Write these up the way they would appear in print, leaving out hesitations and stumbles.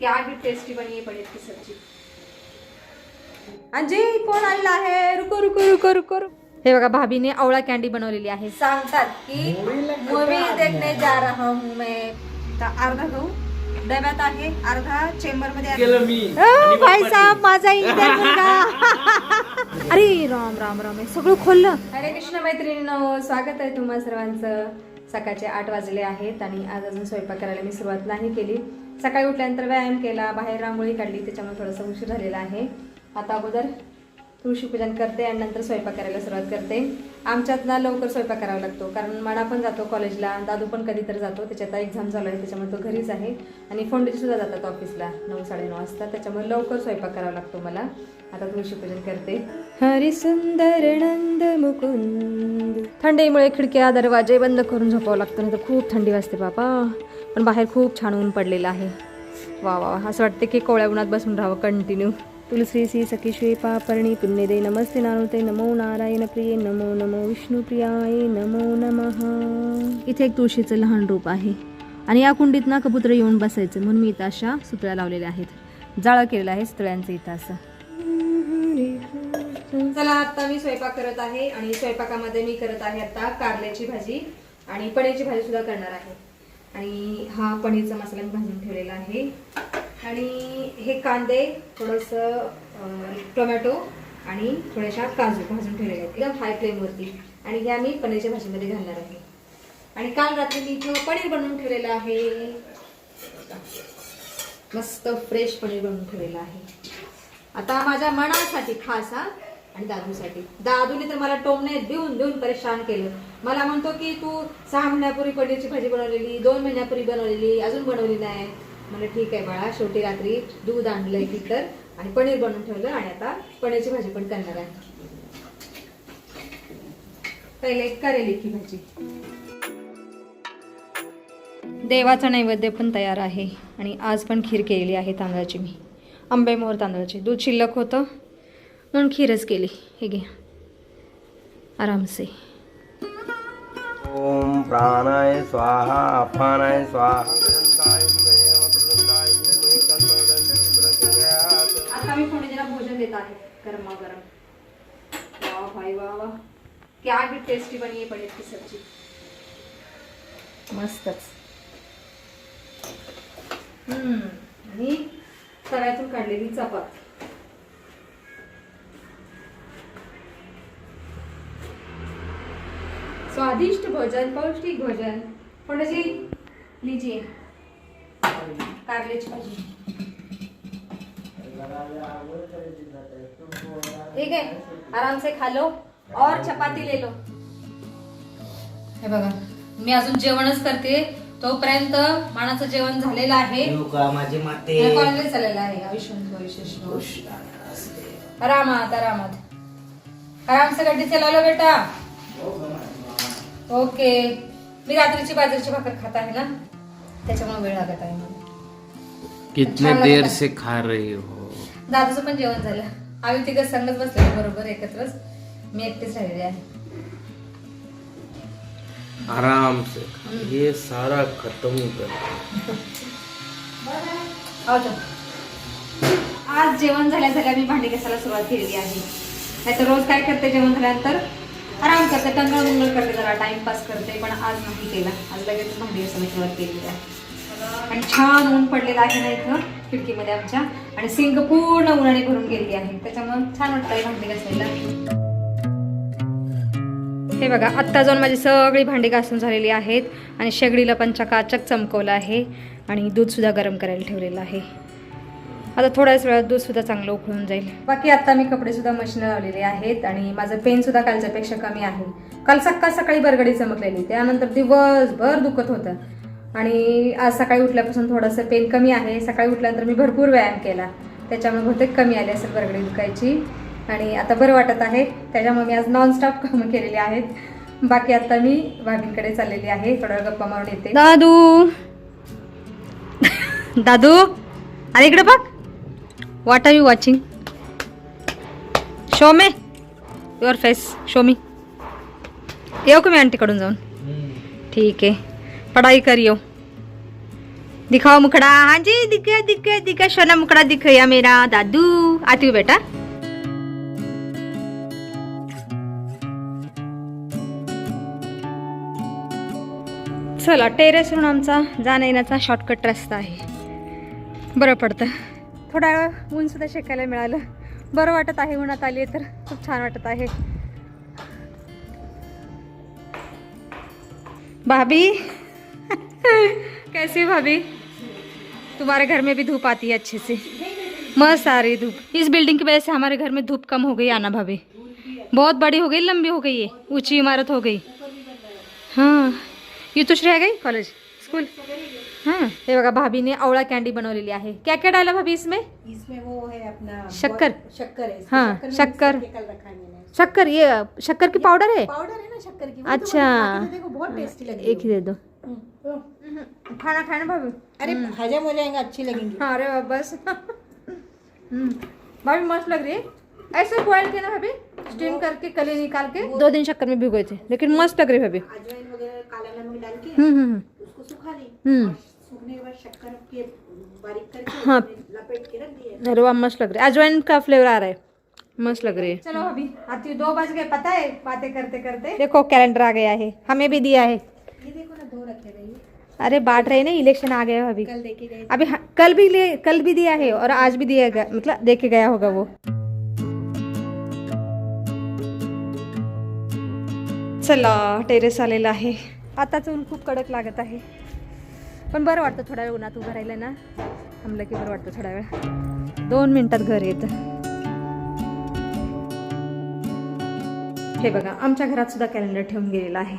क्या भी टेस्टी बनी है पनीर की सब्जी। अंजी कोण आलेला आहे? रुको रुको रुको रुको रुको। हे बघा भाभीने आवळा कॅन्डी बनवलेली आहे। सांगतात की मूवी देखने जा रहा हूं मैं। तर अर्धा गहू डब्यात आहे, अर्धा चेंबर मध्ये आहे। भाई साहब माझा इंडियन मुलगा। अरे राम राम राम हे सगळं खोललं। हरे कृष्ण मैत्रिणींनो, स्वागत आहे तुम्हा सर्वांचं। सकाळचे 8 वाजले आहेत आणि आज अजून स्वयंपाक करायला मी सुरुवात नाही केली। सकाळी उठल्यानंतर व्यायाम केला, बाहेर रांगोळी काढली, त्याच्यामुळे थोडासा उशीर झालेला आहे। आता अगोदर तुळशी पूजन करते आणि नंतर स्वयंपाक करायला सुरुवात करते। आमच्यात ना लवकर स्वयंपाक करावा लागतो, कारण मणा पण जातो कॉलेजला, दादू पण कधी तर जातो, त्याच्यात एक्झाम चालू आहे त्याच्यामुळे तो घरीच आहे आणि फोंडीची सुद्धा जातात ऑफिसला 9-9:30 वाजता, त्याच्यामुळे लवकर स्वयंपाक करावा लागतो मला। आता तुळशी पूजन करते। हरी सुंदर नंद मुकुंद। थंडीमुळे खिडक्या दरवाजे बंद करून झोपावं लागतं, नाही तर खूप थंडी वाजते बाबा। पण बाहेर खूप छान ऊन पडलेलं आहे। वा वा, असं वाटते की कोवळ्या उन्हात बसून राहावं कंटिन्यू। तुलसी सी सखी श्वेपा पर्णी पुण्यदे नमस्ते नानुते नमो नारायण प्रिये नमो नमो विष्णुप्रियाय नमो नमः। इथे एक तुळशीचं लहान रूप आहे आणि या कुंडीत ना कबूतर येऊन बसायचं, म्हणून मी इथं अशा सुतळ्या लावलेल्या आहेत, जाळं केलेलं आहे सुतळ्यांचं इथं असं। चला आता मी स्वयंपाक करत आहे आणि स्वयंपाकामध्ये मी करत आहे आता कारल्याची भाजी आणि पनीरची भाजी सुद्धा करणार आहे। आणि हा पनीरचा मसाला मी भाजून ठेवलेला आहे आणि हे कांदे, थोडंसं टोमॅटो आणि थोड्याशा काजू भाजून ठेवलेले आहेत एकदम हाय फ्लेमवरती, आणि ह्या मी पनीरच्या भाजीमध्ये घालणार आहे। आणि काल रात्री मी इथं पनीर बनवून ठेवलेलं आहे, मस्त फ्रेश पनीर बनवून ठेवलेलं आहे। आता माझ्या मनासाठी खास हा, आणि दादूसाठी। दादूने तर मला टोमणे देऊन देऊन परेशान केलं। मला म्हणतो की तू 6 महिन्यापूर्वी पनीरची भाजी बनवलेली, 2 महिन्यापूर्वी बनवलेली, अजून बनवली नाही। म्हणजे ठीक आहे बाळा, शेवटी रात्री दूध आणलंय तिथं आणि पनीर बनवून ठेवलं आणि आता पनीरची भाजी पण करणार आहे। पहिले करेल की भाजी। देवाचा नैवेद्य पण तयार आहे आणि आज पण खीर केलेली आहे तांदळाची, मी आंबेमोहर तांदळाची। दूध शिल्लक होतं म्हणून खीरच केली। हे घे आरामसे। ओम प्राणाय स्वाहा अपानाय स्वाहा। आता मी फोडणीला भोजन देत आहे गरमागरम। वाह भाई वाह वाह, क्या भी टेस्टी बनी है पनीर की सब्जी, मस्तच। आणि तव्यातून काढलेली चपाती। स्वादिष्ट भोजन, पौष्टिक भोजन। पंडित जी लीजिए कारले की भाजी। ठीक है, आराम से खा लो और चपाती ले लो। हे बघा, मी अजून जेवणच करते, तोपर्यंत मानाचं जेवण झालेलं आहे। माझे माते कॉलेज चाललेलं आहे। आरामात आरामात, आराम से गड्डी चला लो बेटा। ओके, मी रात्रीची बाजरीची भाकर खात आहे ना, त्याच्यामुळे वेळ लागत आहे मला। कितने देर से खा रही हो? दादूचं पण जेवण झालं, आम्ही तिघं संगच बसले बरोबर एकत्रच, मी एकटीच राहिलेली आहे। आराम से ये सारा खत्म कर। आज जेवण झाल्या मी भांडी घासायला सुरुवात केलेली आहे। नाहीतर रोज काय करते, जेवण झाल्यानंतर आराम करते, टंगळ करते, जरा टाइमपास करते, पण आज नाही केला। आज लगेच भांडी घासायला सुरुवात केलेली आहे। आणि छान ऊन पडलेलं आहे ना इथं खिडकीमध्ये आमच्या, आणि सिंक पूर्ण उन्हाने भरून गेलेली आहे, त्याच्यामुळे छान वाटतंय भांडी घासायला। हे बघा, आत्ता जाऊन माझी सगळी भांडी घासून झालेली आहेत आणि शेगडीला पण चकाचक चमकवलं आहे आणि दूध सुद्धा गरम करायला ठेवलेलं आहे। आता थोड्याच वेळात दूध सुद्धा चांगलं उकळून जाईल। बाकी आता मी कपडे सुद्धा मशीन लावलेले आहेत आणि माझं पेन सुद्धा कालच्यापेक्षा कमी आहे। काल सकाळी बरगडी चमकलेली, त्यानंतर दिवसभर दुखत होतं आणि आज सकाळी उठल्यापासून थोडंसं पेन कमी आहे। सकाळी उठल्यानंतर मी भरपूर व्यायाम केला, त्याच्यामुळे बहुतेक कमी आली असेल बरगडी दुखायची आणि आता बरं वाटत आहे, त्याच्यामुळे मी आज नॉनस्टॉप कामं केलेली आहेत। बाकी आता मी भाभींकडे चाललेली आहे, थोडा गप्पा मारून येते। दादू दादू अरे इकडे बघ, what are you watching? Show me your face, show me. येऊ का मी आंटीकडून जाऊन? ठीक आहे, पढाई करियो। दिखाओ मुखड़ा। हाँ जी दिखे दिखे दिखे सोना मुखड़ा दिखया मेरा दादू। आती हूँ बेटा। चला टेरेसवरून आमचा जाण्या येण्याचा शॉर्टकट रस्ता आहे. बरं पडतं. थोडा वेळ ऊन सुद्धा शेकायला मिळालं. बरं वाटत आहे. उन्हात आली तर खूप छान वाटत आहे. भाभी कैसी भाभी? तुम्हारे घर में भी धूप आती है अच्छे से? मस्त आ रही धूप. इस बिल्डिंग की वजह से हमारे घर में धूप कम हो गई आना भाभी. बहुत बड़ी हो गई, लंबी हो गई है, ऊंची इमारत हो गई. हाँ ये तुझ रह गई कॉलेज स्कूल. हाँ हे बघा भाभीने आवळा कॅन्डी बनवलेली आहे. क्या क्या डाला भाभी इसमें? इसमें वो है अपना शक्कर. शक्कर है. हाँ शक्कर. कल रखा है मैंने. शक्कर ये शक्कर की पाउडर है. पाउडर है ना शक्कर की. अच्छा देखो बहुत टेस्टी लगी. एक ही दे दो. खाना खाना भाभी. अरे हजम हो जाएगा, अच्छी लगेंगी. अरे बस. भाभी मस्त लग रही है. ऐसे बॉयल किया ना भाभी, स्टीम करके कली निकाल के 2 दिन शक्कर में भिगोए थे, लेकिन मस्त लग रही है भाभी. अजवाइन वगैरह काला नमक डाल के उसको सुखा ली. सूखने के बाद शक्कर के बारीक करके हाँ. लपेट के रख दिया. अरे वाह मस्त लग रहा है. अजवाइन का फ्लेवर आ रहा है. मस्त लग रही है. चलो भाभी आती हूँ. 2 बज गए पता है बातें करते करते. देखो कैलेंडर आ गया है, हमें भी दिया है. ये देखो ना 2 रखे रही. अरे बांट रहे ना, इलेक्शन आ गया है भाभी. कल देके गए. अभी कल भी दिया है और आज भी दिया गया, मतलब देके गया होगा वो. चला टेरेस आलेला आहे. आताच ऊन खूप कडक लागत आहे, पण बरं वाटतं थोड्या वेळ उन्हात उभं राहिलं ना, थांबलं की बरं वाटतं. थोड्या वेळ 2 मिनिटात घर येतं. हे बघा आमच्या घरात सुद्धा कॅलेंडर ठेवून गेलेला आहे.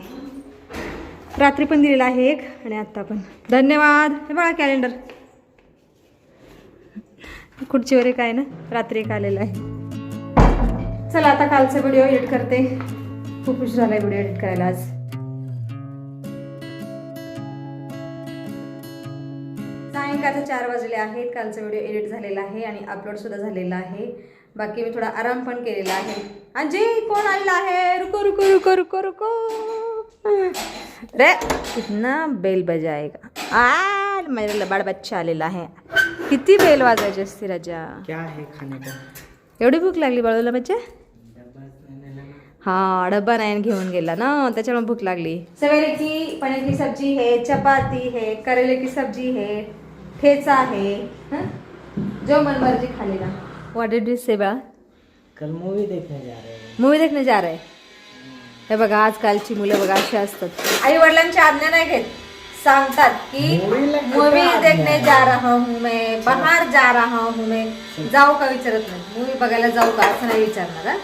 रात्री पण दिलेला आहे एक आणि आत्ता पण. धन्यवाद. हे बघा कॅलेंडर खुर्चीवर एक आहे ना, रात्री एक आलेलं आहे. चला आता कालचा व्हिडिओ एडिट करते. खूप उशीर झाला व्हिडिओ एडिट करायला आज. सायंकाळचे 4 वाजले आहेत. कालचा व्हिडिओ एडिट झालेला आहे आणि अपलोड सुद्धा झालेला आहे. बाकी मी थोडा आराम पण केलेला आहे. अंजी कोण आलेला आहे? रुको रुको रुको रुको रुको. रे कितना बेल बजाएगा. मेरा लबाड बच्चा आलेला आहे. किती बेल वाजायची असते राजा. क्या है खाने का? एवढी भूक लागली बाळूला बच्चा? हाँ डब्बा नाही घेऊन गेला ना, त्याच्यामुळे भूख लागली. सवेरे की पनीर की सब्जी है, चपाती है, करेले की सब्जी है, ठेचा है. जो मन मर्जी खा लेना. व्हाट डिड यू से बा? कल मूवी देखने जा रहे हैं. मूवी देखने जा रहे. हे बघा आजकालची मुलं बघा अशी असतात. आई वडिलांची आज्ञा नाही घेत. सांगतात की मूवी देखने जा रहा हूँ मैं, बाहेर जा रहा हूँ मैं. जाऊ का विचारत नाही. मूवी बघायला जाऊ का असं नाही विचारणार.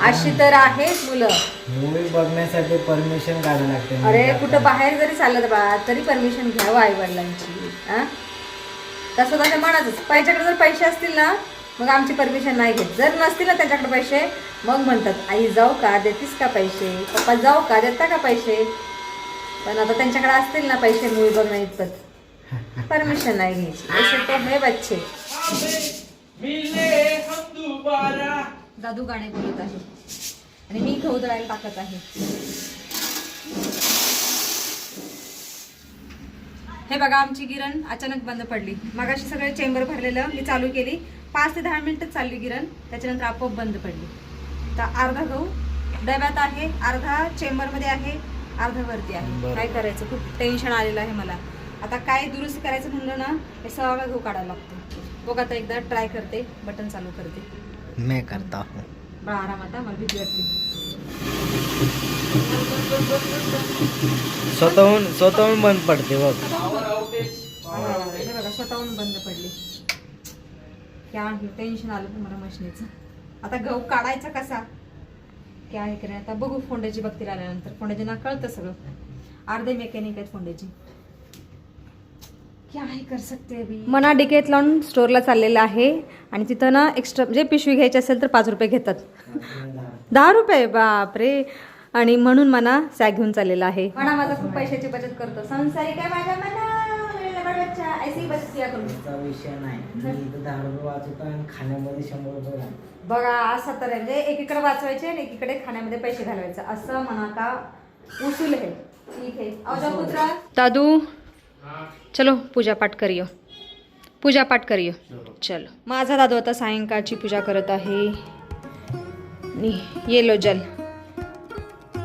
अशी तर आहेत मुलं. मूवी बघण्यासाठी परमिशन काढायला लागते. अरे कुठं बाहेर जरी चाललं बा तरी परमिशन घ्यावं आई वडिलांची. तसं तसं म्हणाच. त्यांच्याकडे जर पैसे असतील ना मग आमची परमिशन नाही घेत. जर नसतील ना त्यांच्याकडे पैसे मग म्हणतात आई जाऊ का, देतीस का पैसे, पप्पा जाऊ का, देता का पैसे. पण आता त्यांच्याकडे असतील ना पैसे मूवी बघण्या इतपत परमिशन नाही घ्यायची. असे तो हे बच्चे. दादू गाणे बोलत आहे आणि मी गहू दळायला टाकत आहे. हे बघा आमची गिरण अचानक बंद पडली. मगाशी सगळे चेंबर भरलेलं मी चालू केली. 5 ते 10 मिनिटच चालली गिरण, त्याच्यानंतर आपोआप बंद पडली. तर अर्धा गहू डब्यात आहे, अर्धा चेंबरमध्ये आहे, अर्धा वरती आहे. काय करायचं, खूप टेन्शन आलेलं आहे मला. आता काय दुरुस्त करायचं म्हणलं ना हे सगळा गहू काढायला लागतो. बघ आता एकदा ट्राय करते, बटन चालू करते. मैं करता हूँ. बड़ा आराम आता. मला भीती वाटली. स्वतःहून बंद पडते बघ. हे बघा स्वतःहून बंद पडली. क्या टेन्शन आलं पण मला मशीनीचं. आता गहू काढायचा कसा क्या आहे की नाही आता बघू. फोंड्याची बघतील आल्यानंतर. फोंड्याची ना कळतं सगळं. अर्धे मेकॅनिक आहेत फोंड्याची. क्या आहे कर सकते अभी. मना डिकेथलॉन स्टोअरला चाललेलं आहे आणि तिथं ना एक्स्ट्रा म्हणजे पिशवी घ्यायची असेल तर 5 रुपये घेतात. 10 रुपये बापरे. आणि म्हणून मना सॅग घेऊन चाललेला आहे. म्हणा माझा खूप पैशाची बचत करतो. संसारी काय माझ्या मना बच्चा ऐसी बचत किया करू. विषय नाही. मी इथं 10 रुपये वाचवतो आणि खाण्यामध्ये 100 रुपये घालतो. बघा असं तर म्हणजे एकीकडे वाचवायचे आणि एकीकडे खाण्यामध्ये पैसे घालवायचे असं म्हणा का उसूल आहे. ठीक आहे. अवजा पुत्रा दादू चलो पूजा पाठ करियो, पूजा पाठ करियो. चलो. माझा दादू आता सायंकाळची पूजा करत आहे. आणि ये लो जल.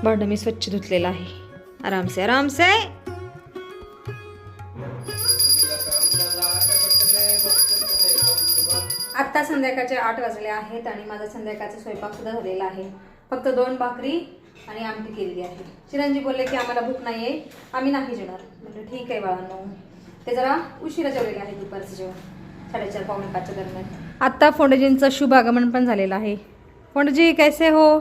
भांडं मी स्वच्छ धुतलेलं आहे. आराम से आराम से. आत्ता संध्याकाळचे 8 वाजले आहेत आणि माझा संध्याकाळचा स्वयंपाक सुद्धा झालेला आहे. फक्त 2 भाकरी आणि आमटी केलेली आहे. चिरंजी बोलले की आम्हाला भूक नाही आहे, आम्ही नाही जेवणार. म्हटलं ठीक आहे बाळांनो. ते जरा उशिरा जेवलेले आहे दुपारचं जेवण 4:30 पावणे 5 दरम्यान. आत्ता फोंडजींचं शुभ आगमन पण झालेलं आहे. फोंडजी कैसे हो?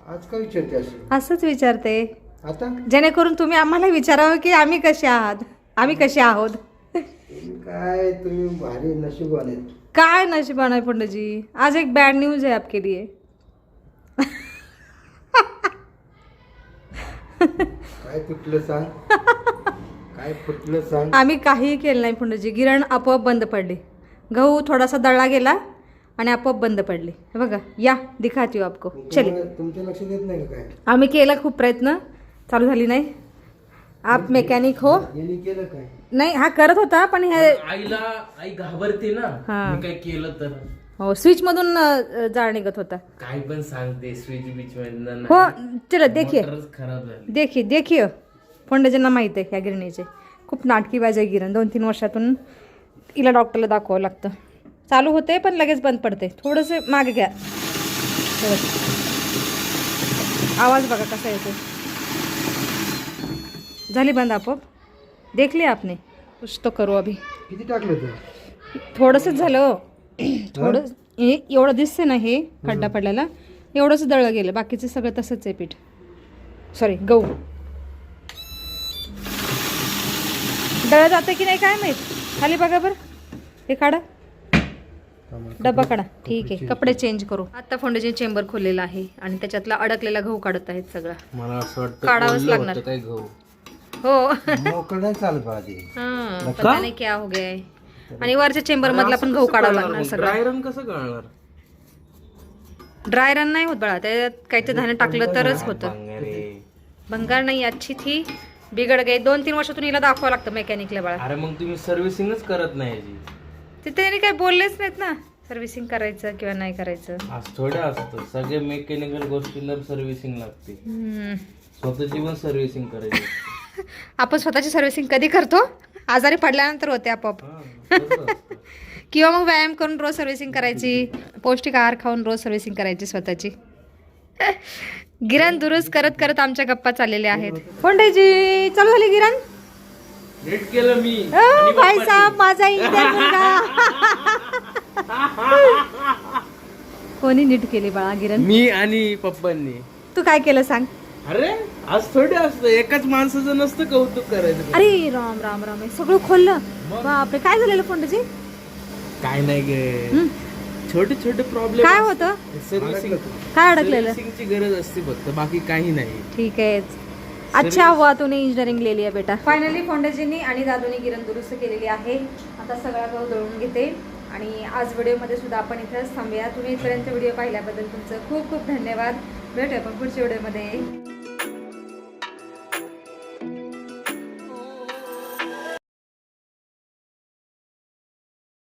आज काय विचारते अशी? असंच विचारते आता जेणेकरून तुम्ही आम्हाला विचारावं की आम्ही कसे आहात, आम्ही कसे आहोत. काय तुम्ही भारी नशीबवान आहेत. काय नशिबान आहे फोंडजी. आज एक बॅड न्यूज आहे आपके लिए. काय तुटलं सांग, काय फुटलं सांग. आम्ही काहीही केलं नाही फोंडजी. गिरण आपोआप बंद पडली. गहू थोडासा दळला गेला आणि आपोआप बंद पडली. हे बघा, या दिखाती हो आपको. चलिए. तुमच्या लक्षात येत नाही का काय? आम्ही केलं खूप प्रयत्न, चालू झाली नाही. आप मेकॅनिक हो. यांनी केलं काय? नाही, हा करत होता पण हे आई घाबरते ना. हा. मी काय केलं तर हो स्विच मधून जाळ निघत होता. काय पण सांगते. स्विच बीच मधनं हो चलो देखिए, खराब झाली. देखिए देखिए फोंडजींना माहित आहे ह्या गिरणीचे. खूप नाटकीबाज आहे गिरण. 2-3 वर्षातून हिला डॉक्टरला दाखवावं लागतं. चालू होते पण लगेच बंद पडते. थोडंसे मागे घ्या. आवाज बघा कसा येतो. झाली बंद आपोआप. देख लिया आपने. कुछ तो करू अभी. किती टाकलं तू? थोडंसंच झालं. थोडं एवढं दिसते ना हे खड्डा पडलेला, एवढंच दळलं गेलं. बाकीचं सगळं तसंच आहे पीठ. सॉरी गहू. दळलं जातं की नाही काय माहीत. खाली बघा बरं. हे काढा, डब्बा काढा. ठीक आहे, कपडे चेंज करू. आता फोंडजीने चेंबर खोललेला आहे आणि त्याच्यातला अडकलेला गहू काढत आहेत सगळा. मला असं वाटतं काढावंच लागणार. काय गहू हो. मोकळं नाही चालत पाहिजे. हां, पता नाही क्या हो गया है. आणि वरच्या चेंबर मधला पण गहू काढावा लागणार सगळं. ड्राय रन कसं कळणार? ड्राय रन नाही होत बाळा. त्यात काहीतरी धान्य टाकलं तरच होतं. भंगार नाही, अच्छी थी, बिघड गई. 2-3 वर्षातून हिला दाखवावं लागतं मेकॅनिकला बाळा. अरे मग तुम्ही सर्व्हिसिंगच करत नाही याची. ते त्यांनी काही बोललेच नाहीत ना सर्व्हिसिंग करायचं किंवा नाही करायचं. आज थोड्या असतं. सगळे मेकॅनिकल गोष्टीला सर्व्हिसिंग लागते. स्वतःची पण सर्व्हिसिंग करायची. आपण स्वतःची सर्व्हिसिंग कधी करतो? आजारी पडल्यानंतर होते आपोआप. किंवा मग व्यायाम करून रोज सर्व्हिसिंग करायची. पौष्टिक आहार खाऊन रोज सर्व्हिसिंग करायची स्वतःची. गिरण दुरुस्त करत करत आमच्या गप्पा चाललेल्या आहेत. फोंडेजी चालू झाली गिरण. नीट केलं मी. भाई साहेब माझा इंडियन मुलगा. कोणी नीट केली बाळा गिरण? मी आणि पप्पांनी. तू काय केलं सांग? अरे आज थोडे असतं. एकाच माणसाचं नसतं कौतुक करायचं. अरे राम राम राम. हे सगळं खोललं. बापरे, काय झालेलं फोंडेजी? काय नाही गे, छोटे छोटे प्रॉब्लेम. काय होतं? सर्व्हिसिंग. काय अडकलेलं? सर्व्हिसिंगची गरज असते फक्त, बाकी काही नाही. ठीक है. अच्छा हुआ तूने इंजिनियरिंग ले लिया बेटा. फायनली फोंडेजींनी आणि दादूनी गिरण दुरुस्त केलेली आहे. आता सगळा गहू दळून घेते आणि आज व्हिडिओमध्ये सुद्धा आपण इथेच थांबूया. तुम्ही इथपर्यंत व्हिडिओ पाहिल्याबद्दल तुमचं खूप खूप धन्यवाद. भेटूया आपण पुढच्या व्हिडिओमध्ये.